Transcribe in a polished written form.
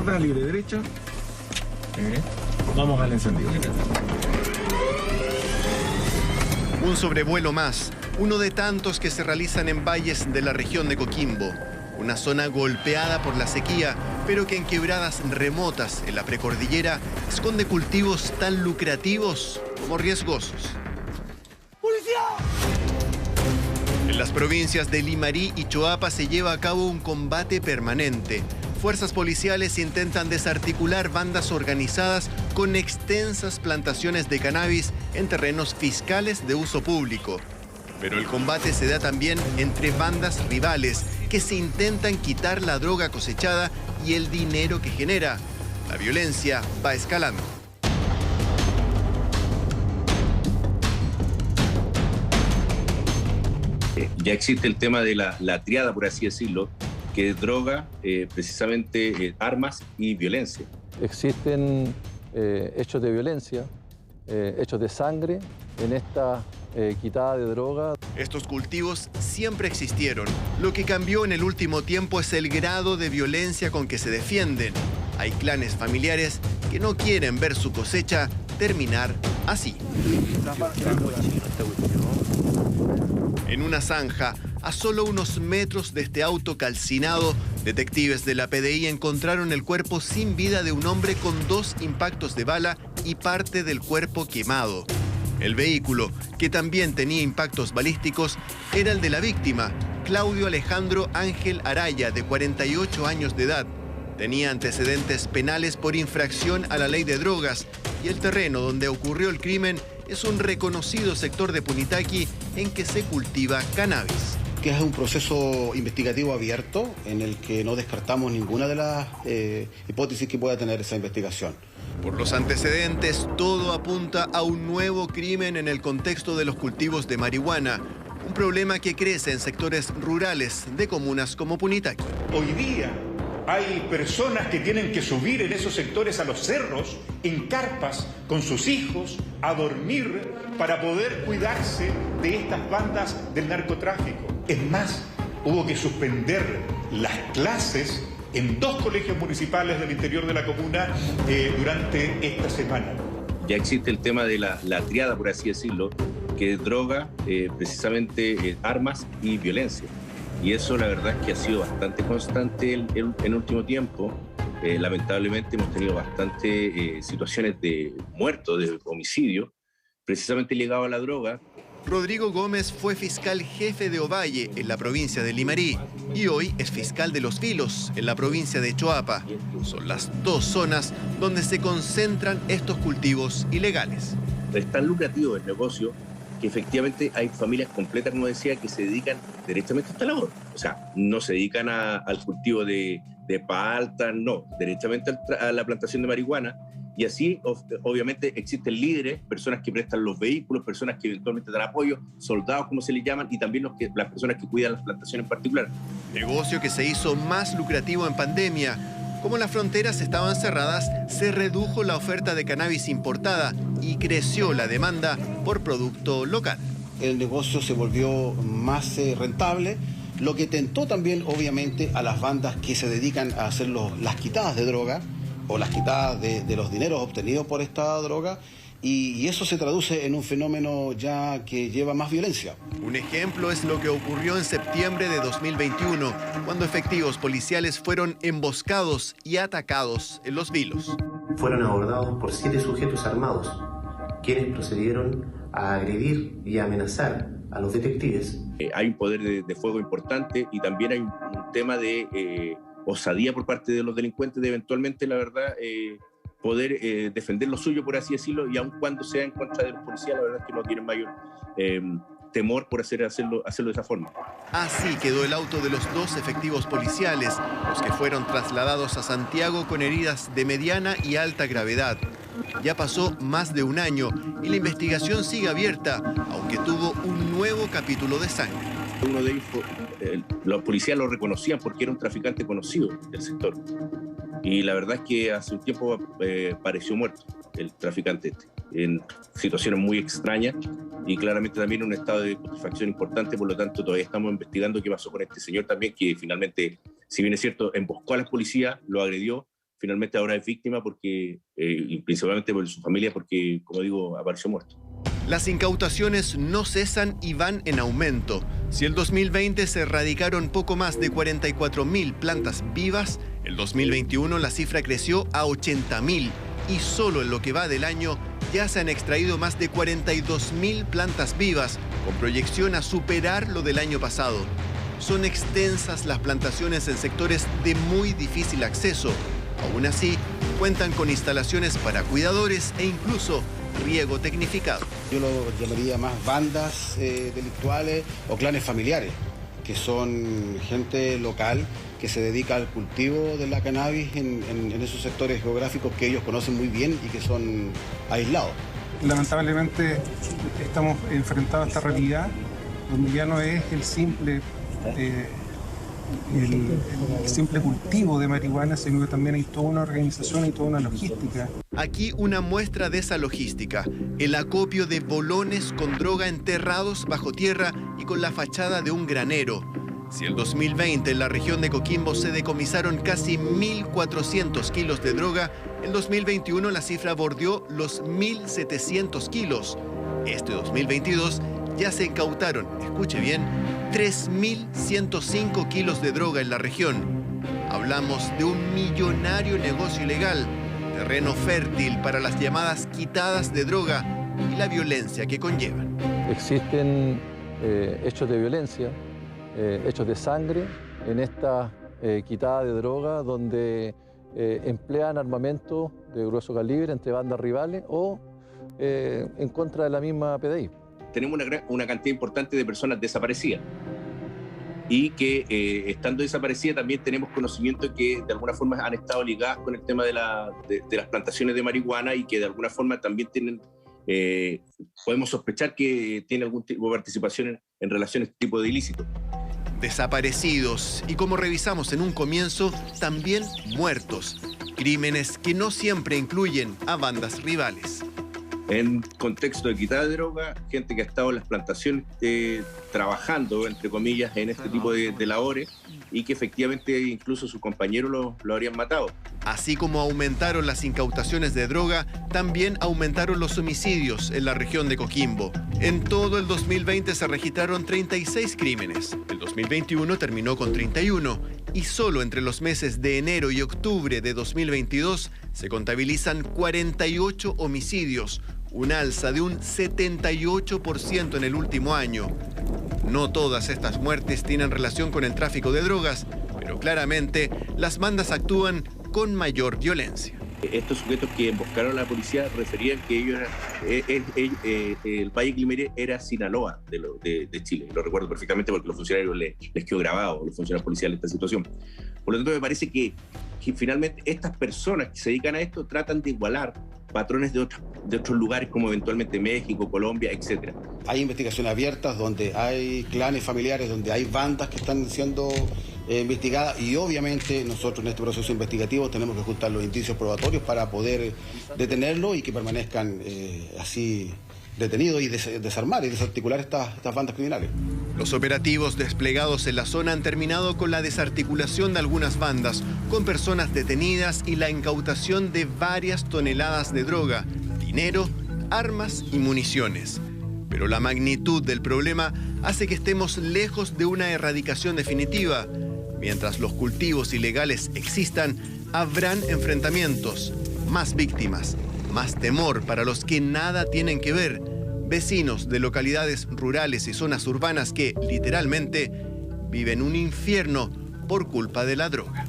izquierda, libre derecha. Vamos al encendido. Un sobrevuelo más, uno de tantos que se realizan en valles de la región de Coquimbo. Una zona golpeada por la sequía, pero que en quebradas remotas en la precordillera esconde cultivos tan lucrativos como riesgosos. ¡Policía! En las provincias de Limarí y Choapa se lleva a cabo un combate permanente. Fuerzas policiales intentan desarticular bandas organizadas con extensas plantaciones de cannabis en terrenos fiscales de uso público. Pero el combate se da también entre bandas rivales que se intentan quitar la droga cosechada y el dinero que genera. La violencia va escalando. Ya existe el tema de la triada, por así decirlo, que es droga, precisamente armas y violencia. Existen hechos de violencia, hechos de sangre en esta quitada de droga. Estos cultivos siempre existieron. Lo que cambió en el último tiempo es el grado de violencia con que se defienden. Hay clanes familiares que no quieren ver su cosecha terminar así. En una zanja, a solo unos metros de este auto calcinado, detectives de la PDI encontraron el cuerpo sin vida de un hombre con 2 impactos de bala y parte del cuerpo quemado. El vehículo, que también tenía impactos balísticos, era el de la víctima, Claudio Alejandro Ángel Araya, de 48 años de edad. Tenía antecedentes penales por infracción a la ley de drogas y el terreno donde ocurrió el crimen es un reconocido sector de Punitaqui en que se cultiva cannabis. Que es un proceso investigativo abierto en el que no descartamos ninguna de las hipótesis que pueda tener esa investigación. Por los antecedentes, todo apunta a un nuevo crimen en el contexto de los cultivos de marihuana, un problema que crece en sectores rurales de comunas como Punitaqui. Hoy día hay personas que tienen que subir en esos sectores a los cerros, en carpas, con sus hijos, a dormir para poder cuidarse de estas bandas del narcotráfico. Es más, hubo que suspender las clases en 2 colegios municipales del interior de la comuna durante esta semana. Ya existe el tema de la triada, por así decirlo, que es droga, precisamente armas y violencia. Y eso la verdad es que ha sido bastante constante en el último tiempo. Lamentablemente hemos tenido bastantes situaciones de muertos, de homicidio, precisamente ligado a la droga. Rodrigo Gómez fue fiscal jefe de Ovalle, en la provincia de Limarí, y hoy es fiscal de Los Vilos, en la provincia de Choapa. Son las 2 zonas donde se concentran estos cultivos ilegales. Es tan lucrativo el negocio que efectivamente hay familias completas, como decía, que se dedican derechamente a esta labor. O sea, no se dedican al cultivo de palta, no, derechamente a la plantación de marihuana. Y así, obviamente, existen líderes, personas que prestan los vehículos, personas que eventualmente dan apoyo, soldados, como se les llaman, y también las personas que cuidan las plantaciones en particular. Negocio que se hizo más lucrativo en pandemia. Como las fronteras estaban cerradas, se redujo la oferta de cannabis importada y creció la demanda por producto local. El negocio se volvió más rentable, lo que tentó también, obviamente, a las bandas que se dedican a hacer las quitadas de droga o las quitadas de los dineros obtenidos por esta droga, y eso se traduce en un fenómeno ya que lleva más violencia. Un ejemplo es lo que ocurrió en septiembre de 2021, cuando efectivos policiales fueron emboscados y atacados en Los Vilos. Fueron abordados por 7 sujetos armados, quienes procedieron a agredir y a amenazar a los detectives. Hay un poder de fuego importante y también hay un tema de osadía por parte de los delincuentes de eventualmente, la verdad, poder defender lo suyo, por así decirlo, y aun cuando sea en contra de los policías, la verdad es que no tienen mayor temor por hacerlo de esa forma. Así quedó el auto de los 2 efectivos policiales, los que fueron trasladados a Santiago con heridas de mediana y alta gravedad. Ya pasó más de un año y la investigación sigue abierta, aunque tuvo un nuevo capítulo de sangre. Uno de ellos, los policías lo reconocían porque era un traficante conocido del sector. Y la verdad es que hace un tiempo pareció muerto el traficante en situaciones muy extrañas y claramente también en un estado de putrefacción importante. Por lo tanto, todavía estamos investigando qué pasó con este señor también, que finalmente, si bien es cierto, emboscó a la policía, lo agredió, finalmente ahora es víctima porque, y principalmente por su familia, porque, como digo, apareció muerto. Las incautaciones no cesan y van en aumento. Si el 2020 se erradicaron poco más de 44.000 plantas vivas, el 2021 la cifra creció a 80.000 y solo en lo que va del año ya se han extraído más de 42.000 plantas vivas, con proyección a superar lo del año pasado. Son extensas las plantaciones en sectores de muy difícil acceso. Aún así, cuentan con instalaciones para cuidadores e incluso riego tecnificado. Yo lo llamaría más bandas delictuales o clanes familiares, que son gente local que se dedica al cultivo de la cannabis en esos sectores geográficos que ellos conocen muy bien y que son aislados. Lamentablemente estamos enfrentados a esta realidad donde ya no es el simple cultivo de marihuana, sino que también hay toda una organización y toda una logística. Aquí una muestra de esa logística, el acopio de bolones con droga enterrados bajo tierra y con la fachada de un granero. Si el 2020 en la región de Coquimbo se decomisaron casi 1.400 kilos de droga, el 2021 la cifra bordeó los 1.700 kilos. Este 2022 ya se incautaron, escuche bien, 3.105 kilos de droga en la región. Hablamos de un millonario negocio ilegal, terreno fértil para las llamadas quitadas de droga y la violencia que conllevan. Existen hechos de violencia, hechos de sangre en esta quitada de droga donde emplean armamento de grueso calibre entre bandas rivales o en contra de la misma PDI. Tenemos una cantidad importante de personas desaparecidas y que estando desaparecidas también tenemos conocimiento que de alguna forma han estado ligadas con el tema de las plantaciones de marihuana y que de alguna forma también tienen, podemos sospechar que tienen algún tipo de participación en relación a este tipo de ilícitos. Desaparecidos y, como revisamos en un comienzo, también muertos. Crímenes que no siempre incluyen a bandas rivales. En contexto de quitada de droga, gente que ha estado en las plantaciones trabajando, entre comillas, en este tipo de labores y que efectivamente incluso sus compañeros lo habrían matado. Así como aumentaron las incautaciones de droga, también aumentaron los homicidios en la región de Coquimbo. En todo el 2020 se registraron 36 crímenes. El 2021 terminó con 31 y solo entre los meses de enero y octubre de 2022 se contabilizan 48 homicidios, un alza de un 78% en el último año. No todas estas muertes tienen relación con el tráfico de drogas, pero claramente las bandas actúan con mayor violencia. Estos sujetos que emboscaron a la policía referían que ellos el Valle Glimeré era Sinaloa de Chile. Lo recuerdo perfectamente porque los funcionarios les quedó grabado, los funcionarios policiales, esta situación. Por lo tanto, me parece que finalmente estas personas que se dedican a esto tratan de igualar patrones de otros lugares como eventualmente México, Colombia, etc. Hay investigaciones abiertas donde hay clanes familiares, donde hay bandas que están siendo investigadas y obviamente nosotros en este proceso investigativo tenemos que juntar los indicios probatorios para poder detenerlo y que permanezcan así detenidos y desarmar y desarticular estas bandas criminales. Los operativos desplegados en la zona han terminado con la desarticulación de algunas bandas, con personas detenidas y la incautación de varias toneladas de droga, dinero, armas y municiones. Pero la magnitud del problema hace que estemos lejos de una erradicación definitiva. Mientras los cultivos ilegales existan, habrán enfrentamientos, más víctimas, más temor para los que nada tienen que ver, vecinos de localidades rurales y zonas urbanas que, literalmente, viven un infierno por culpa de la droga.